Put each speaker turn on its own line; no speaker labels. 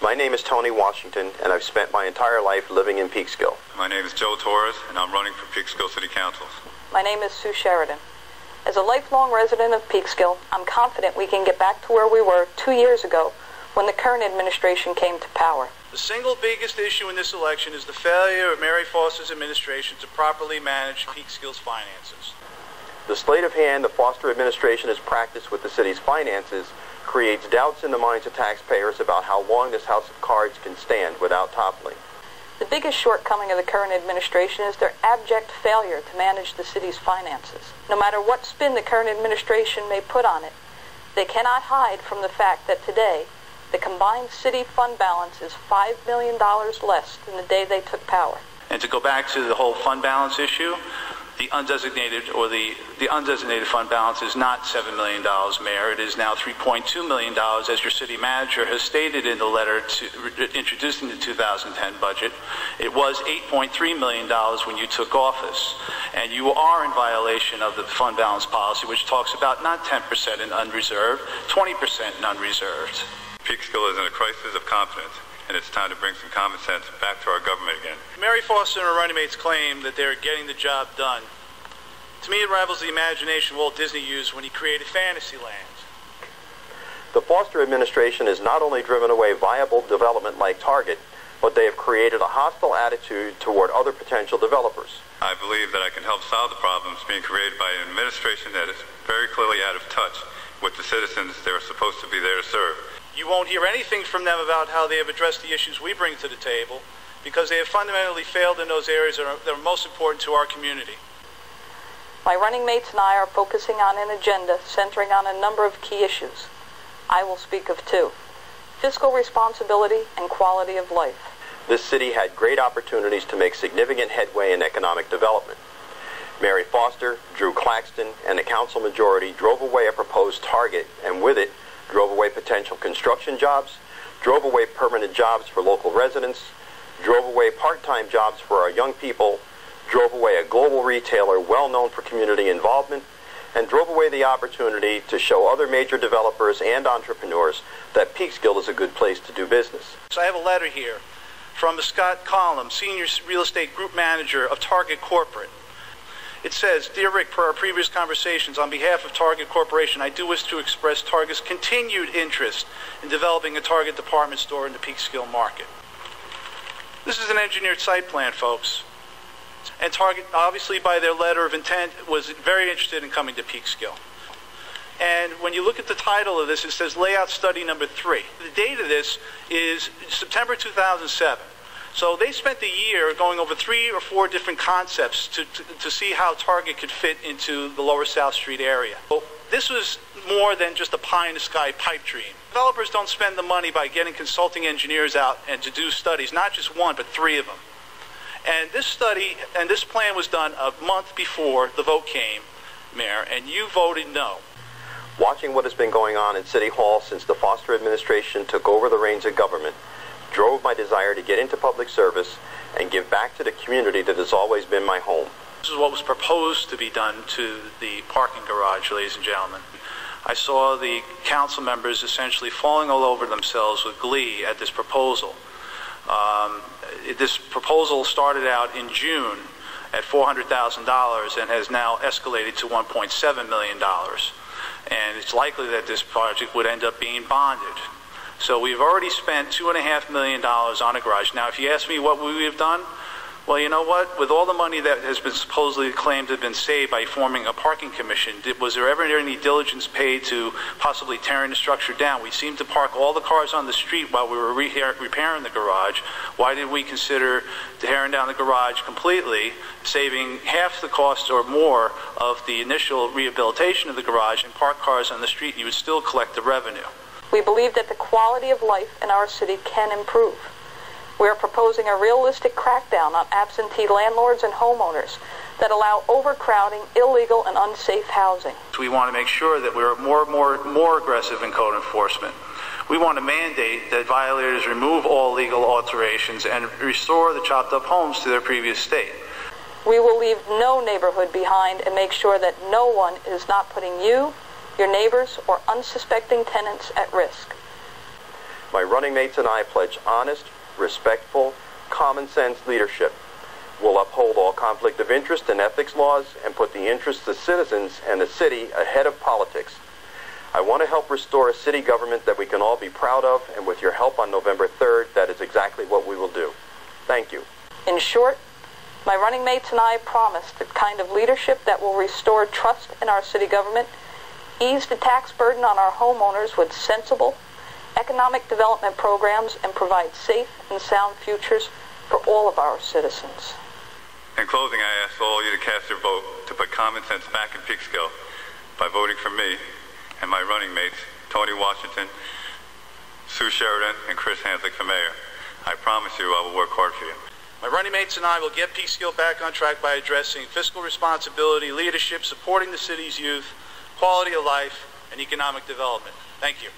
My name is Tony Washington, and I've spent my entire life living in Peekskill.
My name is Joe Torres, and I'm running for Peekskill City Council.
My name is Sue Sheridan. As a lifelong resident of Peekskill, I'm confident we can get back to where we were 2 years ago when the current administration came to power.
The single biggest issue in this election is the failure of Mary Foster's administration to properly manage Peekskill's finances.
The sleight of hand the Foster administration has practiced with the city's finances creates doubts in the minds of taxpayers about how long this house of cards can stand without toppling.
The biggest shortcoming of the current administration is their abject failure to manage the city's finances. No matter what spin the current administration may put on it, they cannot hide from the fact that today, the combined city fund balance is $5 million less than the day they took power.
And to go back to the whole fund balance issue, the undesignated fund balance is not $7 million, Mayor. It is now $3.2 million, as your city manager has stated in the letter introducing the 2010 budget. It was $8.3 million when you took office. And you are in violation of the fund balance policy, which talks about not 10% in unreserved, 20% in unreserved.
Peekskill is in a crisis of confidence, and it's time to bring some common sense back to our government again.
Mary Foster and her running mates claim that they're getting the job done. To me, it rivals the imagination Walt Disney used when he created Fantasyland.
The Foster administration has not only driven away viable development like Target, but they have created a hostile attitude toward other potential developers.
I believe that I can help solve the problems being created by an administration that is very clearly out of touch with the citizens they are supposed to be there to serve.
You won't hear anything from them about how they have addressed the issues we bring to the table, because they have fundamentally failed in those areas that are most important to our community.
My running mates and I are focusing on an agenda centering on a number of key issues. I will speak of two: fiscal responsibility and quality of life.
This city had great opportunities to make significant headway in economic development. Mary Foster, Drew Claxton, and the council majority drove away a proposed Target, and with it, drove away potential construction jobs, drove away permanent jobs for local residents, drove away part-time jobs for our young people, drove away a global retailer well known for community involvement, and drove away the opportunity to show other major developers and entrepreneurs that Peekskill is a good place to do business.
So I have a letter here from Scott Collum, Senior Real Estate Group Manager of Target Corporate. It says, "Dear Rick, per our previous conversations, on behalf of Target Corporation, I do wish to express Target's continued interest in developing a Target department store in the Peekskill market." This is an engineered site plan, folks. And Target, obviously by their letter of intent, was very interested in coming to Peekskill. And when you look at the title of this, it says Layout Study Number 3. The date of this is September 2007. So they spent a year going over 3 or 4 different concepts to see how Target could fit into the Lower South Street area. Well, this was more than just a pie-in-the-sky pipe dream. Developers don't spend the money by getting consulting engineers out and to do studies, not just one, but 3 of them. And this study and this plan was done a month before the vote came, Mayor, and you voted no.
Watching what has been going on in City Hall since the Foster administration took over the reins of government drove my desire to get into public service and give back to the community that has always been my home.
This is what was proposed to be done to the parking garage, ladies and gentlemen. I saw the council members essentially falling all over themselves with glee at this proposal. This proposal started out in June at $400,000 and has now escalated to $1.7 million. And it's likely that this project would end up being bonded. So we've already spent $2.5 million on a garage. Now, if you ask me what we would have done, well, you know what? With all the money that has been supposedly claimed to have been saved by forming a parking commission, was there ever any diligence paid to possibly tearing the structure down? We seemed to park all the cars on the street while we were repairing the garage. Why did we consider tearing down the garage completely, saving half the cost or more of the initial rehabilitation of the garage, and park cars on the street, and you would still collect the revenue?
We believe that the quality of life in our city can improve. We are proposing a realistic crackdown on absentee landlords and homeowners that allow overcrowding, illegal, and unsafe housing.
We want to make sure that we're more aggressive in code enforcement. We want to mandate that violators remove all legal alterations and restore the chopped up homes to their previous state.
We will leave no neighborhood behind and make sure that no one is not putting you, your neighbors, or unsuspecting tenants at risk.
My running mates and I pledge honest, respectful, common-sense leadership. We'll uphold all conflict of interest and ethics laws and put the interests of citizens and the city ahead of politics. I want to help restore a city government that we can all be proud of, and with your help on November 3rd, that is exactly what we will do. Thank you.
In short, my running mates and I promise the kind of leadership that will restore trust in our city government, ease the tax burden on our homeowners with sensible economic development programs, and provide safe and sound futures for all of our citizens.
In closing, I ask all of you to cast your vote to put common sense back in Peekskill by voting for me and my running mates, Tony Washington, Sue Sheridan, and Chris Hanslick for mayor. I promise you I will work hard for you.
My running mates and I will get Peekskill back on track by addressing fiscal responsibility, leadership, supporting the city's youth, quality of life, and economic development. Thank you.